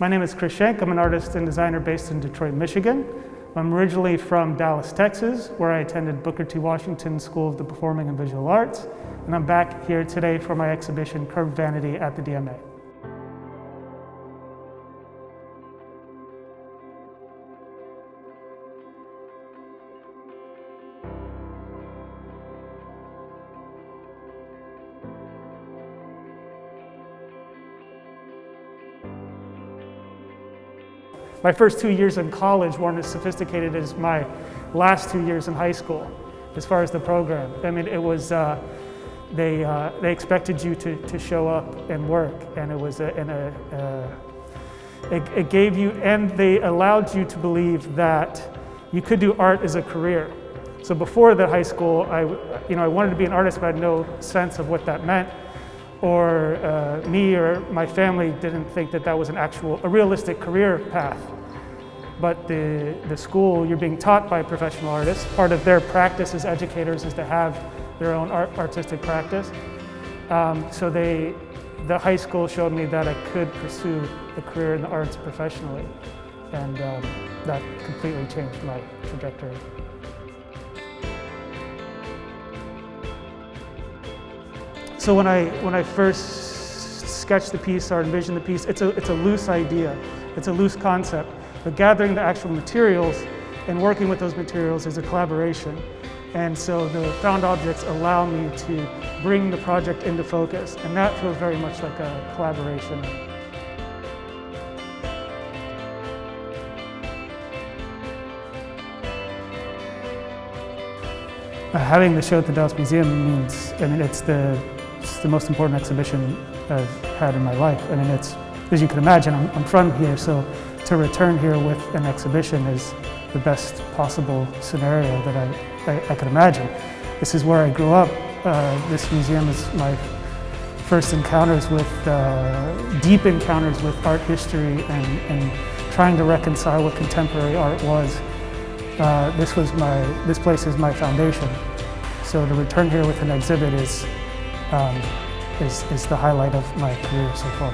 My name is Chris Schanck. I'm an artist and designer based in Detroit, Michigan. I'm originally from Dallas, Texas, where I attended Booker T. Washington School of the Performing and Visual Arts, and I'm back here today for my exhibition, Curved Vanity, at the DMA. My first 2 years in college weren't as sophisticated as my last 2 years in high school, as far as the program. I mean, it was, they expected you to show up and work, and it was, it gave you, and they allowed you to believe that you could do art as a career. So before the high school, I wanted to be an artist, but I had no sense of what that meant. Or me or my family didn't think that that was a realistic career path. But the school, you're being taught by professional artists. Part of their practice as educators is to have their own artistic practice. So the high school showed me that I could pursue a career in the arts professionally. And that completely changed my trajectory. So when I first sketched the piece or envisioned the piece, it's a loose idea, it's a loose concept. But gathering the actual materials and working with those materials is a collaboration. And so the found objects allow me to bring the project into focus, and that feels very much like a collaboration. Having the show at the Dallas Museum means, it's the most important exhibition I've had in my life. It's, as you can imagine, I'm from here, so to return here with an exhibition is the best possible scenario that I could imagine. This is where I grew up. This museum is my first encounters with, deep encounters with art history and trying to reconcile what contemporary art was. This place is my foundation. So to return here with an exhibit is the highlight of my career so far.